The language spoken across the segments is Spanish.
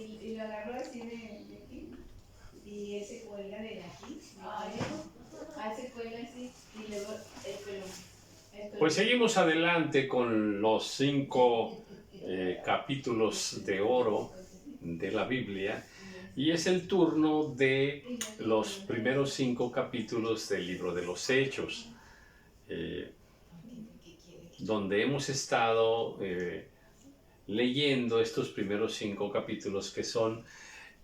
y lo agarró así de aquí y él se cuelga de aquí. Se cuelga así y luego el pelo. Pues seguimos adelante con los 5 capítulos de oro de la Biblia y es el turno de los primeros 5 capítulos del libro de los Hechos, donde hemos estado leyendo estos primeros 5 capítulos que son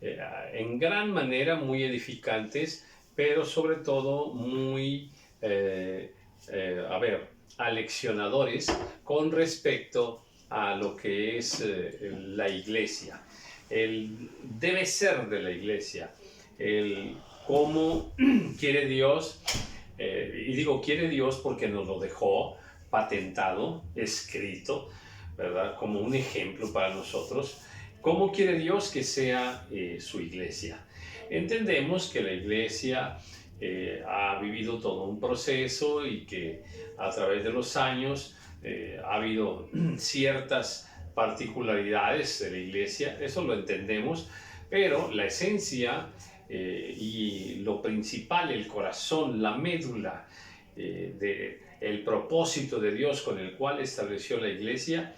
en gran manera muy edificantes, pero sobre todo muy, aleccionadores con respecto a lo que es la iglesia, el debe ser de la iglesia, el cómo quiere Dios, y digo quiere Dios porque nos lo dejó patentado, escrito, ¿verdad? Como un ejemplo para nosotros. ¿Cómo quiere Dios que sea su iglesia? Entendemos que la iglesia ha vivido todo un proceso y que a través de los años ha habido ciertas particularidades de la iglesia, eso lo entendemos, pero la esencia y lo principal, el corazón, la médula el propósito de Dios con el cual estableció la iglesia,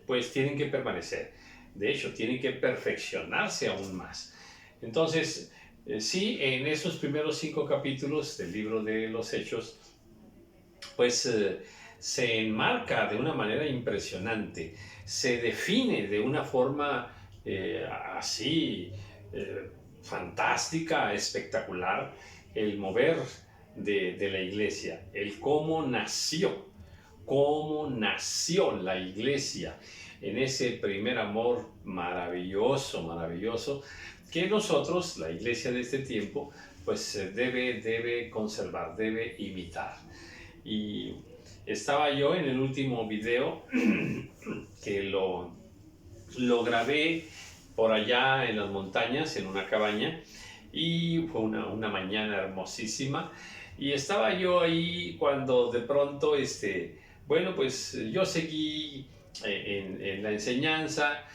pues tienen que permanecer. De hecho, tienen que perfeccionarse aún más. Entonces, sí, en esos primeros 5 capítulos del libro de los Hechos, pues se enmarca de una manera impresionante, se define de una forma así fantástica, espectacular, el mover de la iglesia, el cómo nació la iglesia en ese primer amor maravilloso, maravilloso, que nosotros, la iglesia de este tiempo, pues debe conservar, debe imitar. Y estaba yo en el último video que lo grabé por allá en las montañas, en una cabaña, y fue una mañana hermosísima, y estaba yo ahí cuando de pronto, bueno, pues yo seguí en la enseñanza,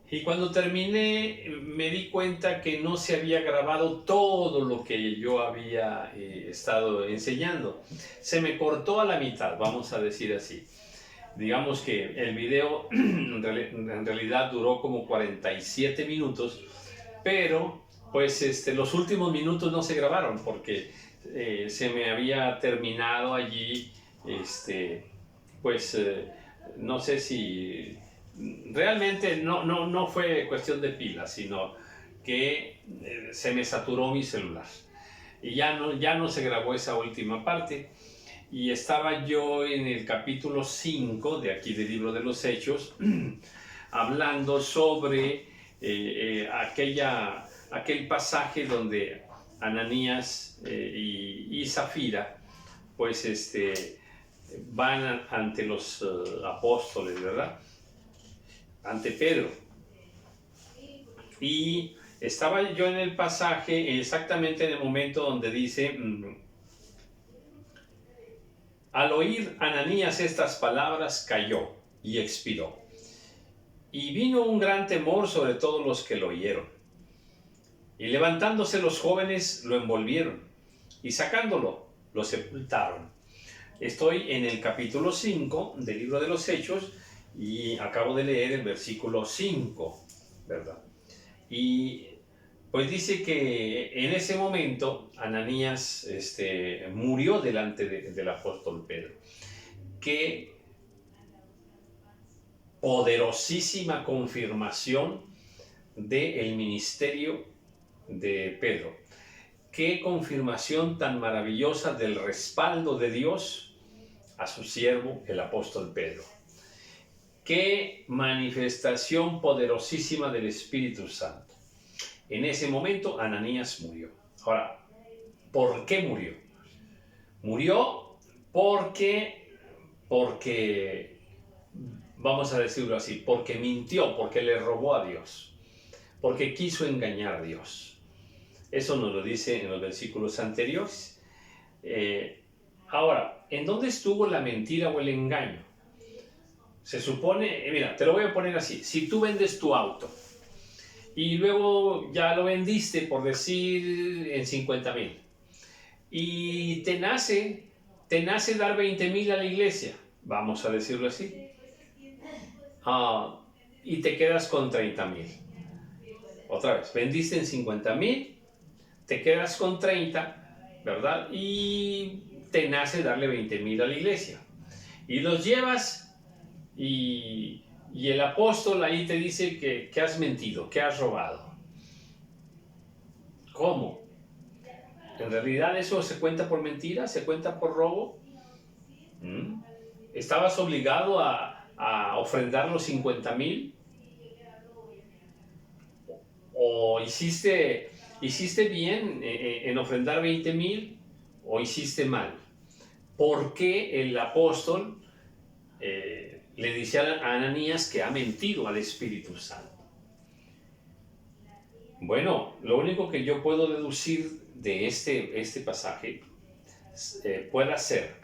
y cuando terminé me di cuenta que no se había grabado todo lo que yo había estado enseñando. Se me cortó a la mitad, vamos a decir así. Digamos que el video en realidad duró como 47 minutos, pero pues los últimos minutos no se grabaron porque se me había terminado allí, no sé si realmente no fue cuestión de pilas, sino que se me saturó mi celular y ya no se grabó esa última parte. Y estaba yo en el capítulo 5 de aquí del libro de los Hechos, hablando sobre aquel pasaje donde Ananías y Zafira, pues van ante los apóstoles, ¿verdad? Ante Pedro. Y estaba yo en el pasaje exactamente en el momento donde dice... Al oír Ananías estas palabras, cayó y expiró. Y vino un gran temor sobre todos los que lo oyeron. Y levantándose los jóvenes, lo envolvieron, y sacándolo, lo sepultaron. Estoy en el capítulo 5 del libro de los Hechos, y acabo de leer el versículo 5, ¿verdad? Y pues dice que en ese momento Ananías murió delante del apóstol Pedro. Qué poderosísima confirmación del ministerio de Pedro. Qué confirmación tan maravillosa del respaldo de Dios a su siervo, el apóstol Pedro. Qué manifestación poderosísima del Espíritu Santo. En ese momento Ananías murió. Ahora, ¿por qué murió? Murió porque, vamos a decirlo así, porque mintió, porque le robó a Dios, porque quiso engañar a Dios. Eso nos lo dice en los versículos anteriores. Ahora, ¿en dónde estuvo la mentira o el engaño? Se supone, mira, te lo voy a poner así, si tú vendes tu auto, y luego ya lo vendiste, por decir, en 50,000. Y te nace dar 20,000 a la iglesia, vamos a decirlo así. Y te quedas con 30,000. Otra vez, vendiste en 50,000, te quedas con 30, ¿verdad? Y te nace darle 20,000 a la iglesia. Y los llevas y el apóstol ahí te dice que has mentido, que has robado. ¿Cómo? ¿En realidad eso se cuenta por mentira? ¿Se cuenta por robo? ¿Estabas obligado a ofrendar los 50,000? ¿O hiciste bien en ofrendar 20,000? ¿O hiciste mal? ¿Por qué el apóstol le dice a Ananías que ha mentido al Espíritu Santo? Bueno, lo único que yo puedo deducir de este pasaje puede ser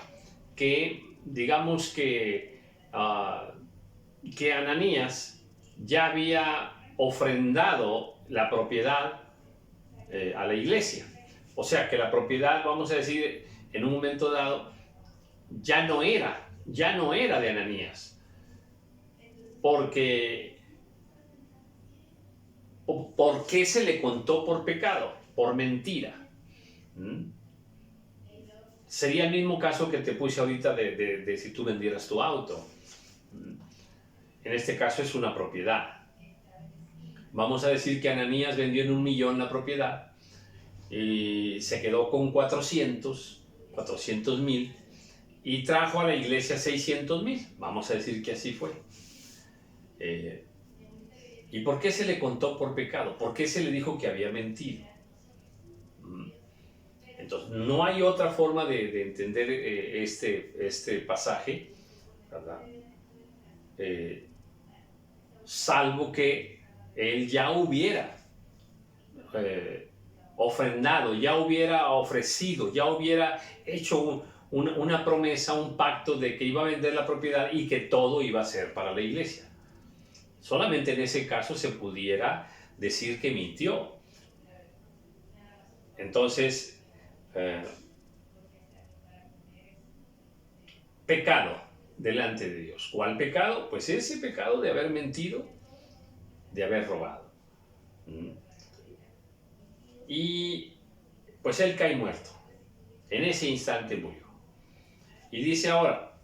que, digamos que Ananías ya había ofrendado la propiedad a la iglesia. O sea, que la propiedad, vamos a decir, en un momento dado, ya no era de Ananías. ¿Por qué se le contó por pecado? Por mentira. Sería el mismo caso que te puse ahorita de si tú vendieras tu auto. En este caso es una propiedad. Vamos a decir que Ananías vendió en 1,000,000 la propiedad y se quedó con 400,000 y trajo a la iglesia 600,000. Vamos a decir que así fue. ¿Y por qué se le contó por pecado? ¿Por qué se le dijo que había mentido? Entonces, no hay otra forma de entender este pasaje, ¿verdad? Salvo que él ya hubiera ofrendado, ya hubiera ofrecido, ya hubiera hecho una promesa, un pacto de que iba a vender la propiedad y que todo iba a ser para la iglesia. Solamente en ese caso se pudiera decir que mintió. Entonces, pecado delante de Dios. ¿Cuál pecado? Pues ese pecado de haber mentido, de haber robado. Y pues él cae muerto. En ese instante murió. Y dice ahora,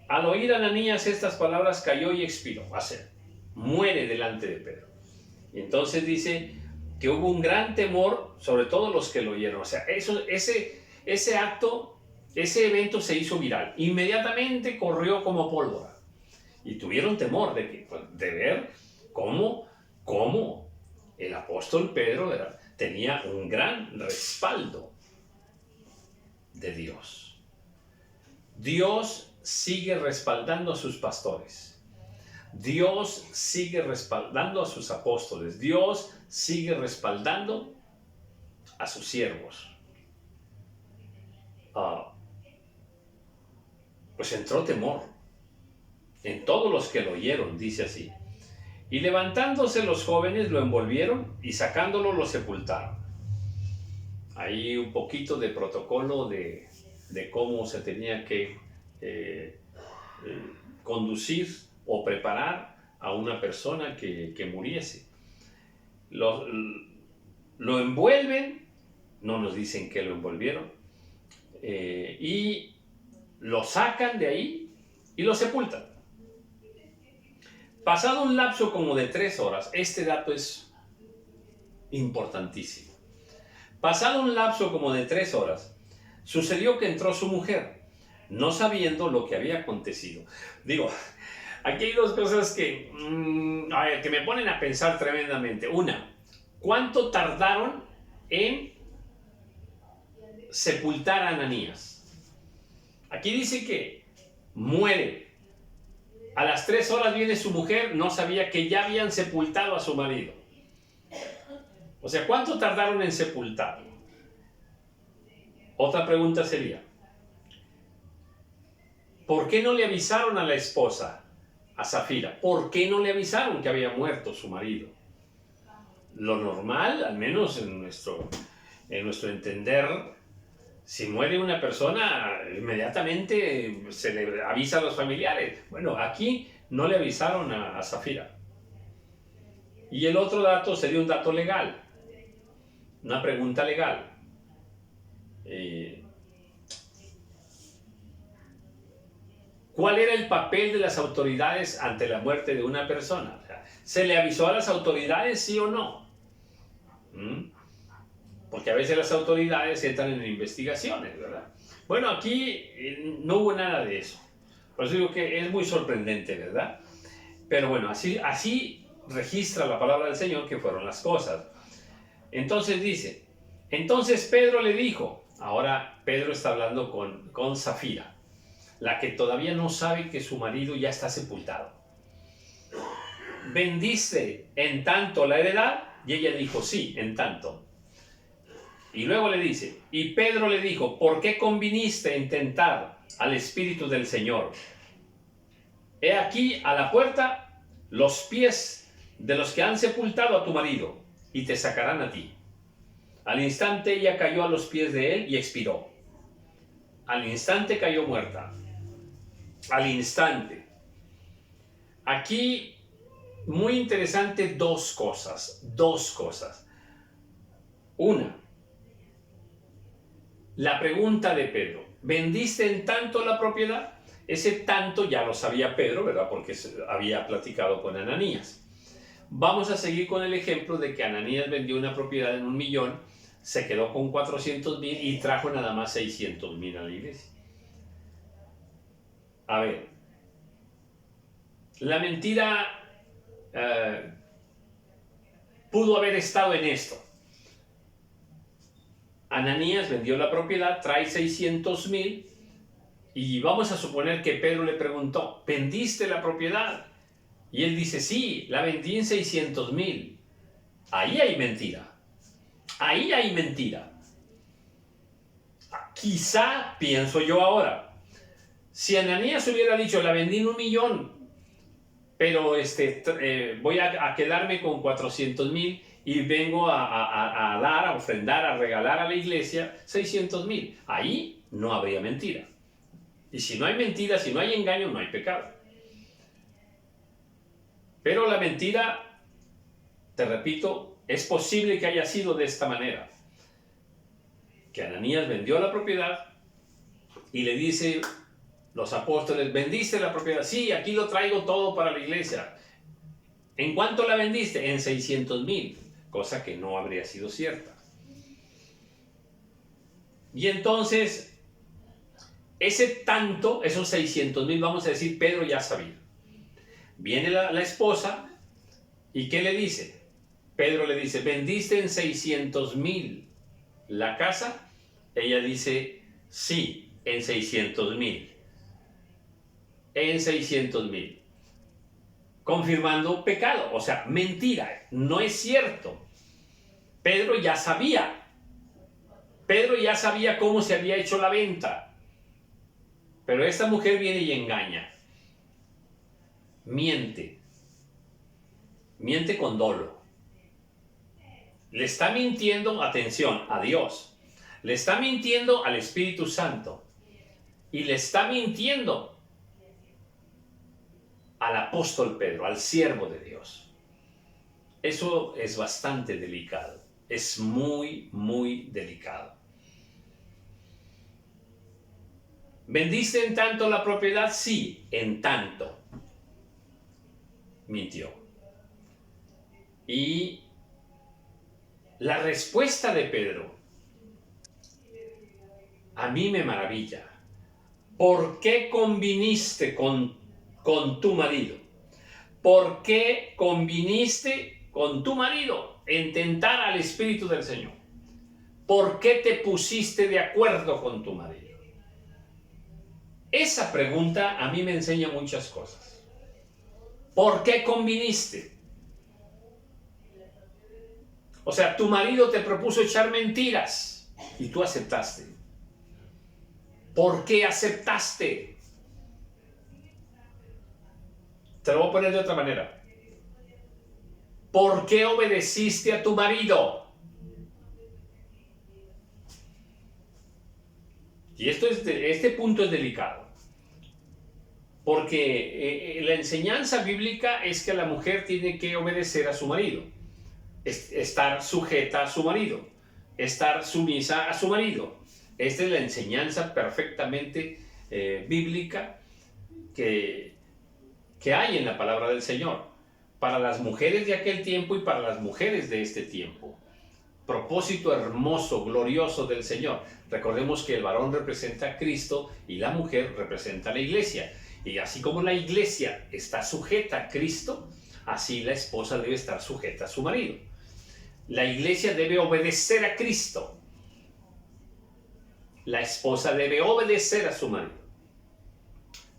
al oír Ananías estas palabras cayó y expiró. Muere delante de Pedro. Y entonces dice que hubo un gran temor sobre todos los que lo oyeron. O sea, ese acto, ese evento se hizo viral. Inmediatamente corrió como pólvora. Y tuvieron temor de ver cómo el apóstol Pedro tenía un gran respaldo de Dios. Dios sigue respaldando a sus pastores. Dios sigue respaldando a sus apóstoles. Dios sigue respaldando a sus siervos. Pues entró temor en todos los que lo oyeron, dice así. Y levantándose los jóvenes lo envolvieron y sacándolo lo sepultaron. Hay un poquito de protocolo de cómo se tenía que conducir o preparar a una persona que muriese. Lo envuelven, no nos dicen que lo envolvieron, y lo sacan de ahí y lo sepultan. Pasado un lapso como de 3 horas, este dato es importantísimo. Pasado un lapso como de 3 horas, sucedió que entró su mujer, no sabiendo lo que había acontecido. Digo, aquí hay dos cosas que me ponen a pensar tremendamente. Una, ¿cuánto tardaron en sepultar a Ananías? Aquí dice que muere. A las 3 horas viene su mujer, no sabía que ya habían sepultado a su marido. O sea, ¿cuánto tardaron en sepultarlo? Otra pregunta sería, ¿por qué no le avisaron a la esposa a Zafira. ¿Por qué no le avisaron que había muerto su marido? Lo normal, al menos en nuestro entender, si muere una persona, inmediatamente se le avisa a los familiares. Bueno, aquí no le avisaron a Zafira. Y el otro dato sería un dato legal, una pregunta legal. ¿Cuál era el papel de las autoridades ante la muerte de una persona? O sea, ¿se le avisó a las autoridades, sí o no? Porque a veces las autoridades entran en investigaciones, ¿verdad? Bueno, aquí no hubo nada de eso. Por eso digo que es muy sorprendente, ¿verdad? Pero bueno, así registra la palabra del Señor que fueron las cosas. Entonces dice, entonces Pedro le dijo, ahora Pedro está hablando con Zafira, la que todavía no sabe que su marido ya está sepultado. ¿Vendiste en tanto la heredad? Y ella dijo, sí, en tanto. Y luego le dice, y Pedro le dijo, ¿por qué conviniste en tentar al Espíritu del Señor? He aquí a la puerta los pies de los que han sepultado a tu marido, y te sacarán a ti. Al instante ella cayó a los pies de él y expiró. Al instante cayó muerta. Al instante. Aquí, muy interesante, dos cosas. Una, la pregunta de Pedro, ¿vendiste en tanto la propiedad? Ese tanto ya lo sabía Pedro, ¿verdad? Porque había platicado con Ananías. Vamos a seguir con el ejemplo de que Ananías vendió una propiedad en 1.000.000, se quedó con 400.000 y trajo nada más 600.000 a la iglesia. A ver, la mentira pudo haber estado en esto. Ananías vendió la propiedad, trae 600.000 y vamos a suponer que Pedro le preguntó, ¿vendiste la propiedad? Y él dice, sí, la vendí en 600.000. Ahí hay mentira. Ahí hay mentira. Quizá, pienso yo ahora, si Ananías hubiera dicho, la vendí en 1.000.000, pero voy a quedarme con 400.000 y vengo a dar, a ofrendar, a regalar a la iglesia 600.000. Ahí no habría mentira. Y si no hay mentira, si no hay engaño, no hay pecado. Pero la mentira, te repito, es posible que haya sido de esta manera. Que Ananías vendió la propiedad y le dice los apóstoles, ¿vendiste la propiedad? Sí, aquí lo traigo todo para la iglesia. ¿En cuánto la vendiste? En 600.000, cosa que no habría sido cierta. Y entonces, ese tanto, esos 600.000, vamos a decir, Pedro ya sabía. Viene la esposa y ¿qué le dice? Pedro le dice, ¿vendiste en 600.000 la casa? Ella dice, sí, en 600.000. En 600.000. Confirmando pecado, o sea, mentira, no es cierto. Pedro ya sabía. Pedro ya sabía cómo se había hecho la venta. Pero esta mujer viene y engaña. Miente. Miente con dolo. Le está mintiendo, atención, a Dios. Le está mintiendo al Espíritu Santo. Y le está mintiendo al apóstol Pedro, al siervo de Dios. Eso es bastante delicado. Es muy, muy delicado. ¿Vendiste en tanto la propiedad? Sí, en tanto. Mintió. Y la respuesta de Pedro a mí me maravilla. ¿Por qué conviniste con tu marido? ¿Por qué conviniste con tu marido en tentar al Espíritu del Señor? ¿Por qué te pusiste de acuerdo con tu marido? Esa pregunta a mí me enseña muchas cosas. ¿Por qué conviniste? O sea, tu marido te propuso echar mentiras y tú aceptaste. ¿Por qué aceptaste? Te lo voy a poner de otra manera. ¿Por qué obedeciste a tu marido? Y este punto es delicado. Porque la enseñanza bíblica es que la mujer tiene que obedecer a su marido. Estar sujeta a su marido. Estar sumisa a su marido. Esta es la enseñanza perfectamente bíblica que hay en la palabra del Señor. Para las mujeres de aquel tiempo y para las mujeres de este tiempo. Propósito hermoso, glorioso del Señor. Recordemos que el varón representa a Cristo y la mujer representa a la iglesia. Y así como la iglesia está sujeta a Cristo, así la esposa debe estar sujeta a su marido. La iglesia debe obedecer a Cristo. La esposa debe obedecer a su marido.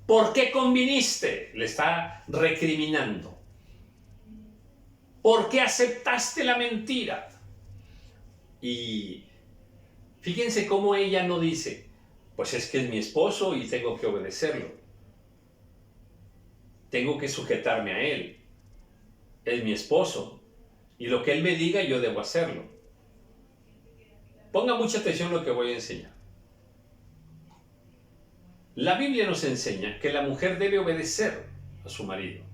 ¿Por qué conviniste? Le está recriminando. ¿Por qué aceptaste la mentira? Y fíjense cómo ella no dice, pues es que es mi esposo y tengo que obedecerlo. Tengo que sujetarme a él. Es mi esposo. Y lo que él me diga, yo debo hacerlo. Ponga mucha atención a lo que voy a enseñar. La Biblia nos enseña que la mujer debe obedecer a su marido.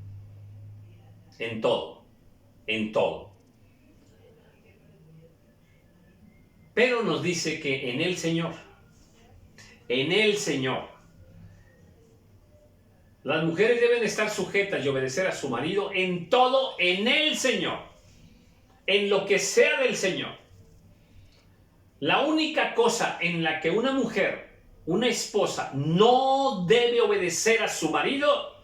En todo. En todo. Pero nos dice que en el Señor. En el Señor. Las mujeres deben estar sujetas y obedecer a su marido en todo, en el Señor. En lo que sea del Señor. La única cosa en la que una mujer, una esposa, no debe obedecer a su marido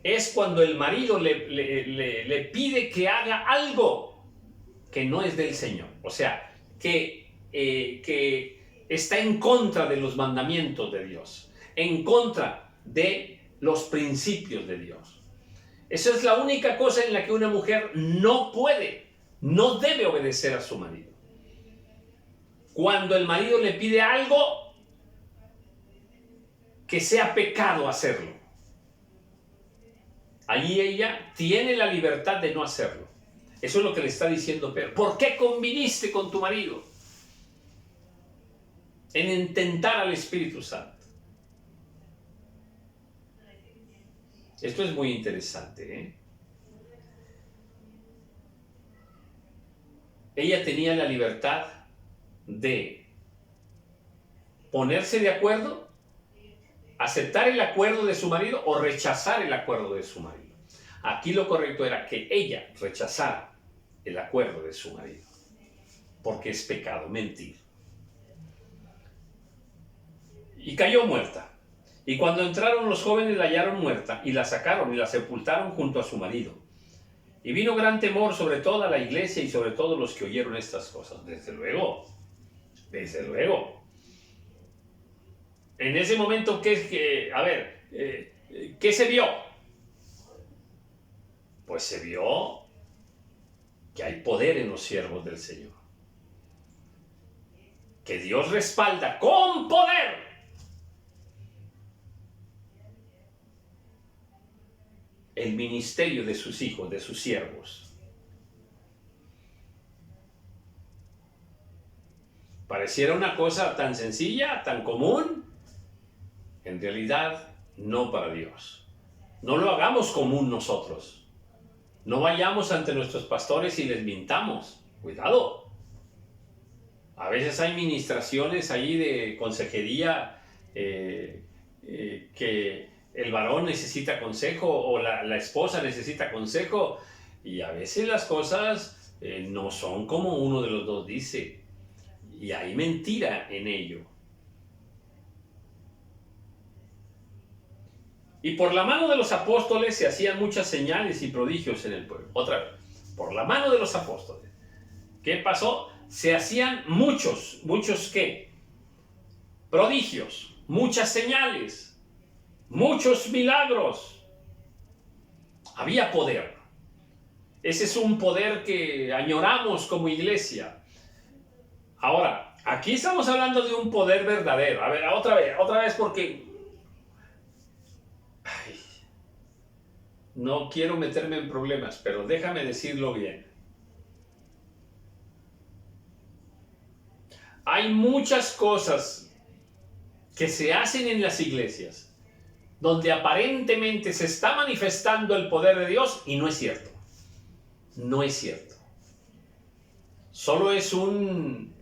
es cuando el marido le pide que haga algo que no es del Señor. O sea, que está en contra de los mandamientos de Dios. En contra de los principios de Dios. Esa es la única cosa en la que una mujer no puede, no debe obedecer a su marido. Cuando el marido le pide algo que sea pecado hacerlo, allí ella tiene la libertad de no hacerlo. Eso es lo que le está diciendo Pedro. ¿Por qué conviniste con tu marido en intentar al Espíritu Santo? Esto es muy interesante, ¿eh? Ella tenía la libertad de ponerse de acuerdo, aceptar el acuerdo de su marido o rechazar el acuerdo de su marido. Aquí lo correcto era que ella rechazara el acuerdo de su marido, porque es pecado mentir. Y cayó muerta. Y cuando entraron los jóvenes la hallaron muerta y la sacaron y la sepultaron junto a su marido. Y vino gran temor sobre toda la iglesia y sobre todos los que oyeron estas cosas. Desde luego, desde luego. En ese momento, ¿qué se vio? Pues se vio que hay poder en los siervos del Señor. Que Dios respalda con poder el ministerio de sus hijos, de sus siervos. Pareciera una cosa tan sencilla, tan común. En realidad, no para Dios. No lo hagamos común nosotros. No vayamos ante nuestros pastores y les mintamos. Cuidado. A veces hay ministraciones ahí de consejería que el varón necesita consejo o la esposa necesita consejo y a veces las cosas no son como uno de los dos dice y hay mentira en ello. Y por la mano de los apóstoles se hacían muchas señales y prodigios en el pueblo. Otra vez, por la mano de los apóstoles. ¿Qué pasó? Se hacían muchos ¿qué? Prodigios, muchas señales. Muchos milagros. Había poder. Ese es un poder que añoramos como iglesia. Ahora, aquí estamos hablando de un poder verdadero. A ver, otra vez porque no quiero meterme en problemas, pero déjame decirlo bien. Hay muchas cosas que se hacen en las iglesias donde aparentemente se está manifestando el poder de Dios y no es cierto. No es cierto. Solo es un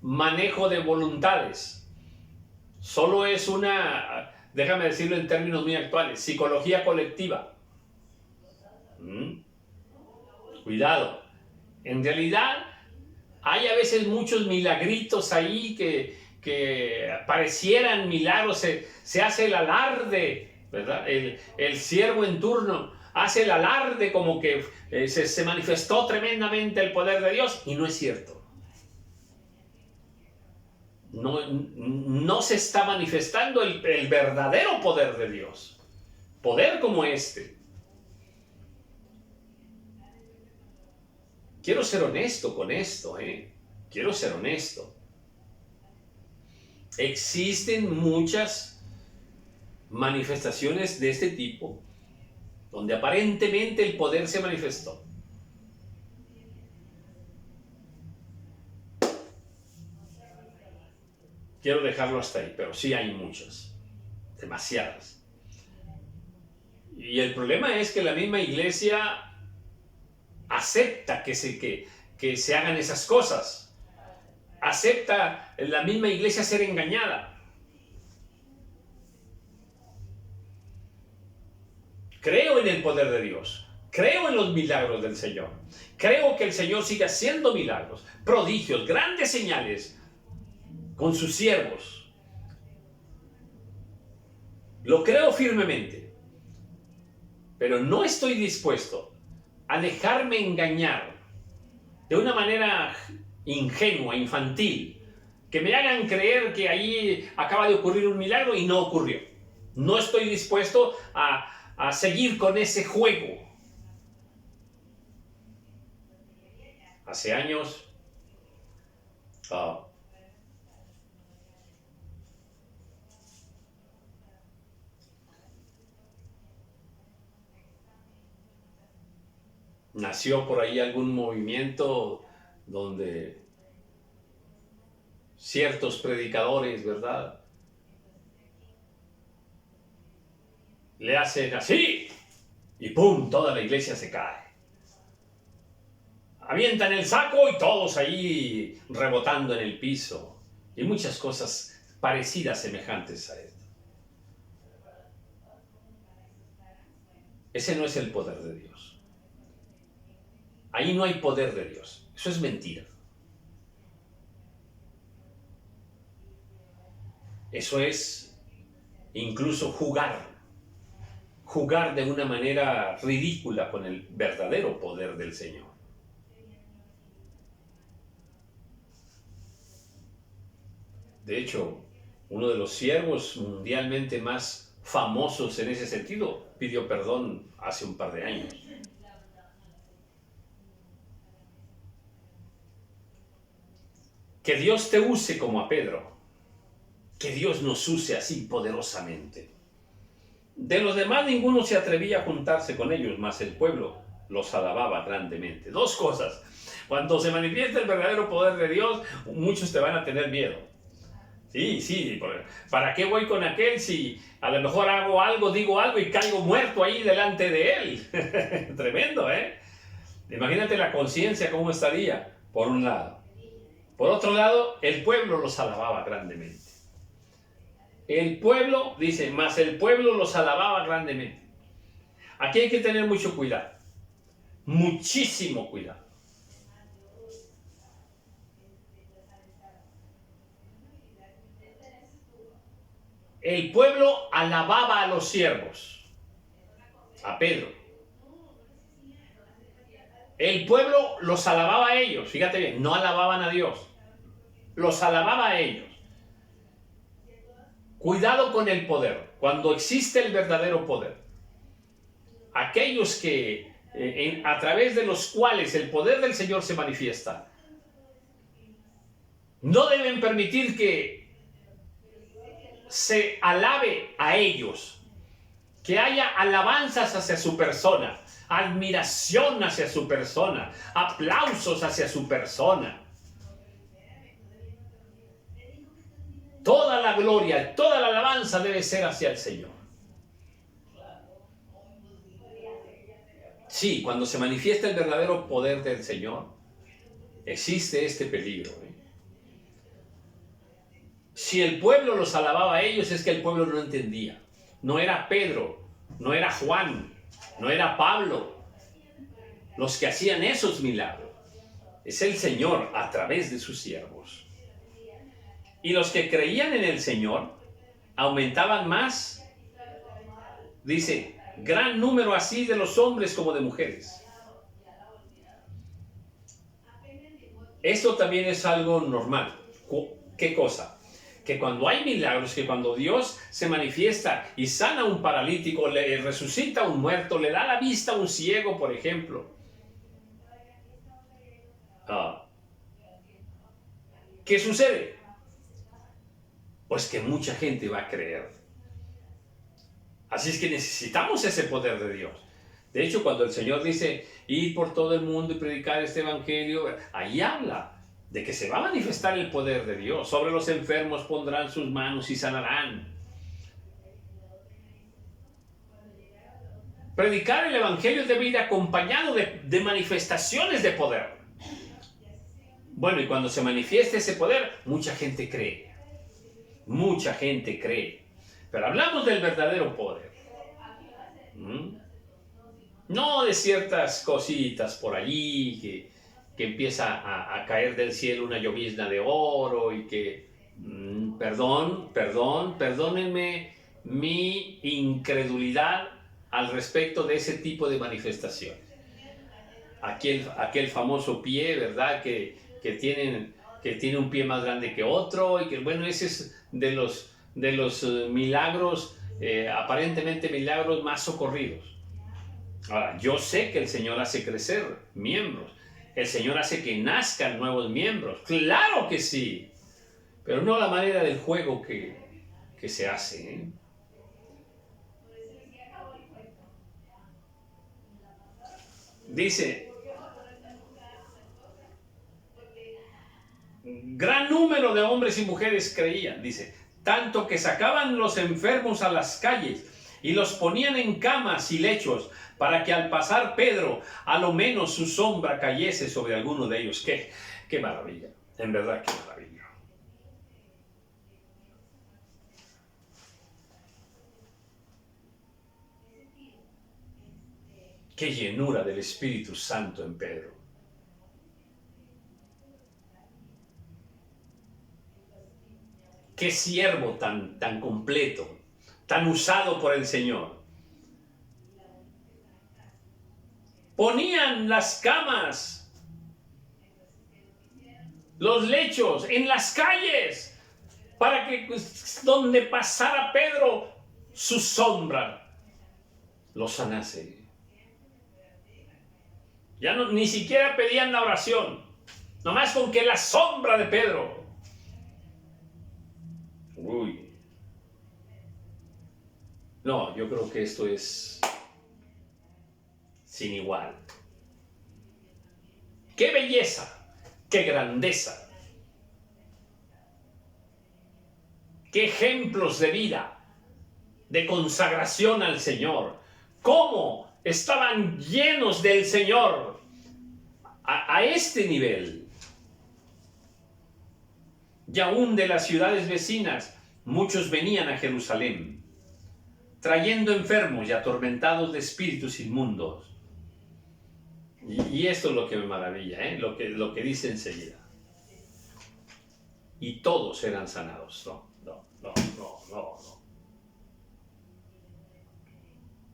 manejo de voluntades. Solo es una, déjame decirlo en términos muy actuales, psicología colectiva. Cuidado. En realidad hay a veces muchos milagritos ahí que parecieran milagros, se hace el alarde, ¿verdad? El siervo en turno hace el alarde como que se manifestó tremendamente el poder de Dios y no es cierto. No se está manifestando el verdadero poder de Dios. Poder como este. Quiero ser honesto con esto, Quiero ser honesto. Existen muchas manifestaciones de este tipo donde aparentemente el poder se manifestó. Quiero dejarlo hasta ahí, pero sí hay muchas, demasiadas. Y el problema es que la misma iglesia acepta que se hagan esas cosas. Acepta la misma iglesia ser engañada. Creo en el poder de Dios. Creo en los milagros del Señor. Creo que el Señor sigue haciendo milagros, prodigios, grandes señales con sus siervos. Lo creo firmemente. Pero no estoy dispuesto a dejarme engañar de una manera ingenua, infantil, que me hagan creer que ahí acaba de ocurrir un milagro y no ocurrió. No estoy dispuesto a seguir con ese juego. Hace años nació por ahí algún movimiento donde ciertos predicadores, ¿verdad?, le hacen así y ¡pum!, toda la iglesia se cae. Avientan el saco y todos ahí rebotando en el piso. Y muchas cosas parecidas, semejantes a esto. Ese no es el poder de Dios. Ahí no hay poder de Dios. Eso es mentira. Eso es incluso jugar de una manera ridícula con el verdadero poder del Señor. De hecho, uno de los siervos mundialmente más famosos en ese sentido pidió perdón hace un par de años. Que Dios te use como a Pedro. Que Dios nos use así poderosamente. De los demás ninguno se atrevía a juntarse con ellos, mas el pueblo los alababa grandemente. Dos cosas. Cuando se manifiesta el verdadero poder de Dios, muchos te van a tener miedo. Sí, ¿para qué voy con aquel si a lo mejor hago algo, digo algo y caigo muerto ahí delante de él? Tremendo, ¿eh? Imagínate la conciencia cómo estaría, por un lado. Por otro lado, el pueblo los alababa grandemente. El pueblo, dice, mas el pueblo los alababa grandemente. Aquí hay que tener mucho cuidado. Muchísimo cuidado. El pueblo alababa a los siervos, a Pedro. El pueblo los alababa a ellos, fíjate bien, no alababan a Dios, los alababa a ellos. Cuidado con el poder, cuando existe el verdadero poder. Aquellos que, a través de los cuales el poder del Señor se manifiesta, no deben permitir que se alabe a ellos, que haya alabanzas hacia su persona, admiración hacia su persona, aplausos hacia su persona. Toda la gloria, toda la alabanza debe ser hacia el Señor. Sí, cuando se manifiesta el verdadero poder del Señor, existe este peligro. Si el pueblo los alababa a ellos, es que el pueblo no entendía. No era Pedro, no era Juan, no era Pablo los que hacían esos milagros. Es el Señor a través de sus siervos. Y los que creían en el Señor aumentaban más. Dice, gran número así de los hombres como de mujeres. Esto también es algo normal. ¿Qué cosa? Que cuando hay milagros, que cuando Dios se manifiesta y sana a un paralítico, le resucita a un muerto, le da la vista a un ciego, por ejemplo. ¿Qué sucede? Pues que mucha gente va a creer. Así es que necesitamos ese poder de Dios. De hecho, cuando el Señor dice, ir por todo el mundo y predicar este evangelio, ahí habla de que se va a manifestar el poder de Dios. Sobre los enfermos pondrán sus manos y sanarán. Predicar el evangelio debe ir acompañado de manifestaciones de poder. Bueno, y cuando se manifieste ese poder, mucha gente cree. Mucha gente cree. Pero hablamos del verdadero poder. No de ciertas cositas por allí que empieza a caer del cielo una llovizna de oro y que, perdónenme mi incredulidad al respecto de ese tipo de manifestaciones. Aquel famoso pie, ¿verdad? Que tiene un pie más grande que otro y que, bueno, ese es de los milagros, aparentemente milagros más socorridos. Ahora, yo sé que el Señor hace crecer miembros. El Señor hace que nazcan nuevos miembros. ¡Claro que sí! Pero no la manera del juego que se hace, ¿eh? Dice, gran número de hombres y mujeres creían, dice, tanto que sacaban los enfermos a las calles y los ponían en camas y lechos para que al pasar Pedro, a lo menos su sombra cayese sobre alguno de ellos. ¡Qué maravilla! En verdad, qué maravilla. ¡Qué llenura del Espíritu Santo en Pedro! ¡Qué siervo tan completo, tan usado por el Señor! Ponían las camas, los lechos en las calles para que donde pasara Pedro, su sombra lo sanase. Ya ni siquiera pedían la oración, nomás con que la sombra de Pedro. Uy. No, yo creo que esto es sin igual. ¡Qué belleza! ¡Qué grandeza! ¡Qué ejemplos de vida! De consagración al Señor. ¿Cómo estaban llenos del Señor a este nivel? Y aún de las ciudades vecinas, muchos venían a Jerusalén, trayendo enfermos y atormentados de espíritus inmundos. Y esto es lo que me maravilla, lo que dice enseguida. Y todos eran sanados.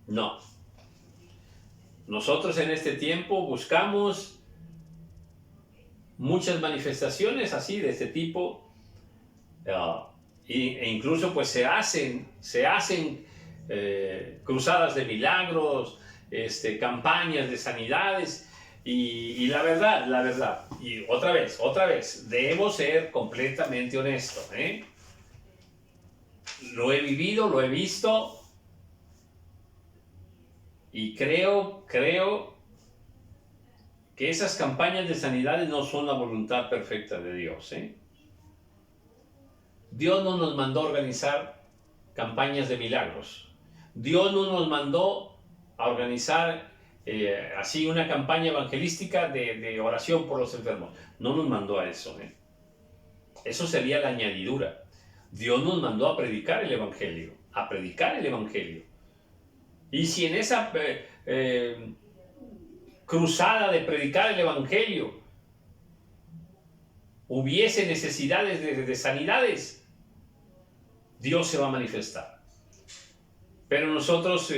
No. Nosotros en este tiempo buscamos muchas manifestaciones así, de este tipo, e incluso pues se hacen cruzadas de milagros, campañas de sanidades, y la verdad, y otra vez, debo ser completamente honesto, Lo he vivido, lo he visto, Y creo que esas campañas de sanidades no son la voluntad perfecta de Dios, ¿eh? Dios no nos mandó a organizar campañas de milagros. Dios no nos mandó a organizar así una campaña evangelística de oración por los enfermos. No nos mandó a eso, ¿eh? Eso sería la añadidura. Dios nos mandó a predicar el evangelio, a predicar el evangelio. Y si en esa cruzada de predicar el evangelio hubiese necesidades de sanidades, Dios se va a manifestar. Pero nosotros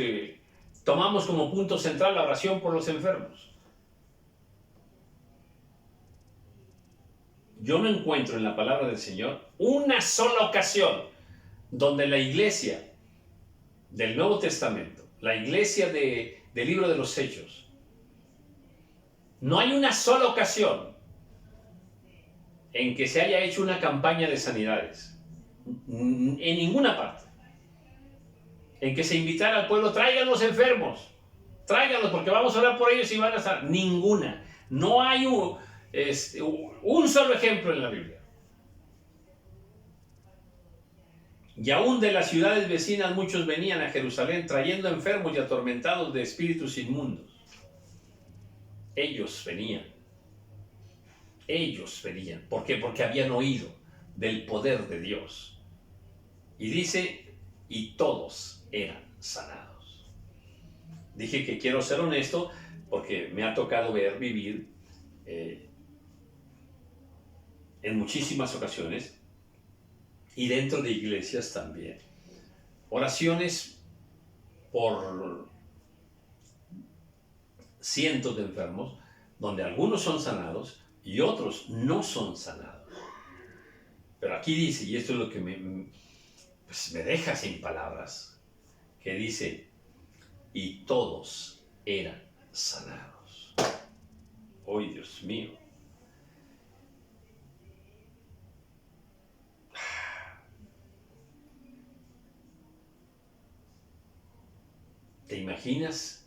tomamos como punto central la oración por los enfermos. Yo no encuentro en la palabra del Señor una sola ocasión donde la iglesia del Nuevo Testamento, la iglesia del libro de los Hechos, no hay una sola ocasión en que se haya hecho una campaña de sanidades. En ninguna parte. En que se invitara al pueblo, traigan los enfermos, tráiganlos porque vamos a orar por ellos y van a estar. Ninguna. No hay un solo ejemplo en la Biblia. Y aún de las ciudades vecinas muchos venían a Jerusalén trayendo enfermos y atormentados de espíritus inmundos. Ellos venían. Ellos venían. ¿Por qué? Porque habían oído del poder de Dios. Y dice, y todos eran sanados. Dije que quiero ser honesto porque me ha tocado vivir en muchísimas ocasiones y dentro de iglesias también. Oraciones por cientos de enfermos, donde algunos son sanados y otros no son sanados. Pero aquí dice, y esto es lo que me deja sin palabras, que dice, y todos eran sanados. ¡Oh, Dios mío! ¿Te imaginas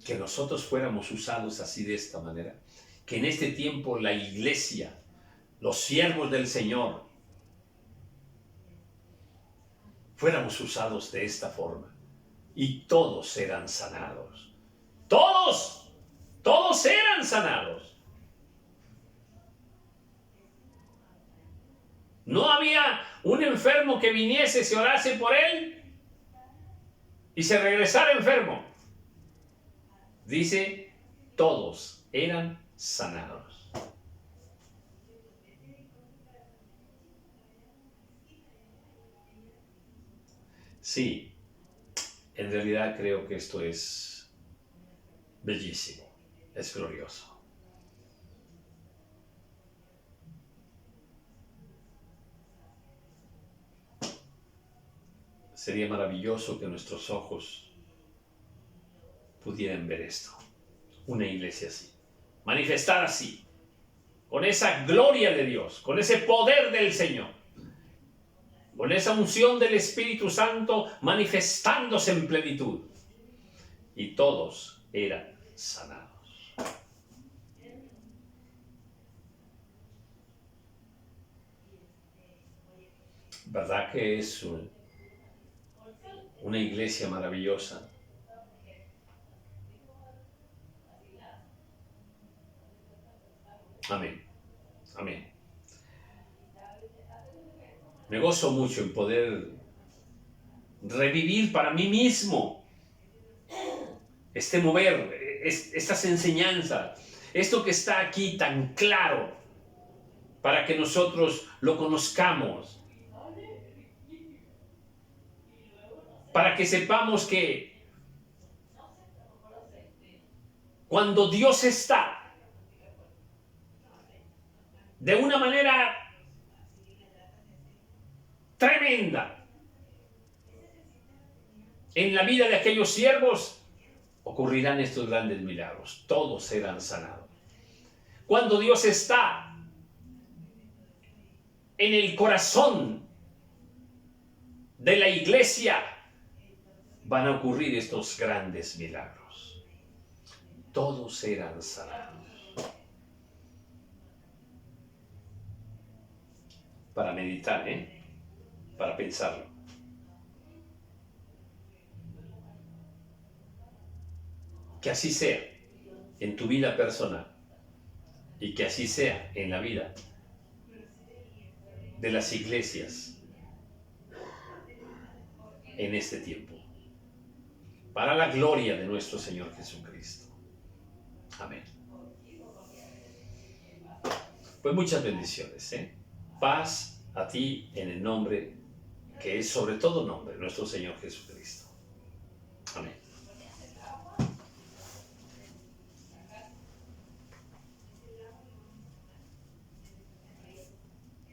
que nosotros fuéramos usados así de esta manera? Que en este tiempo la iglesia, los siervos del Señor, fuéramos usados de esta forma y todos eran sanados. Todos eran sanados. No había un enfermo que viniese, se orase por él y se regresara enfermo. Dice, todos eran sanados. Sí, en realidad creo que esto es bellísimo, es glorioso. Sería maravilloso que nuestros ojos pudieran ver esto. Una iglesia así, manifestada así, con esa gloria de Dios, con ese poder del Señor, con esa unción del Espíritu Santo manifestándose en plenitud. Y todos eran sanados. ¿Verdad que es una iglesia maravillosa? Amén. Amén. Me gozo mucho en poder revivir para mí mismo este mover, estas enseñanzas, esto que está aquí tan claro, para que nosotros lo conozcamos, para que sepamos que cuando Dios está de una manera tremenda en la vida de aquellos siervos, ocurrirán estos grandes milagros. Todos serán sanados. Cuando Dios está en el corazón de la iglesia, van a ocurrir estos grandes milagros. Todos serán sanados. Para meditar, para pensarlo. Que así sea en tu vida personal y que así sea en la vida de las iglesias en este tiempo, para la gloria de nuestro Señor Jesucristo. Amén. Pues muchas bendiciones, Paz a ti en el nombre que es sobre todo nombre, nuestro Señor Jesucristo. Amén.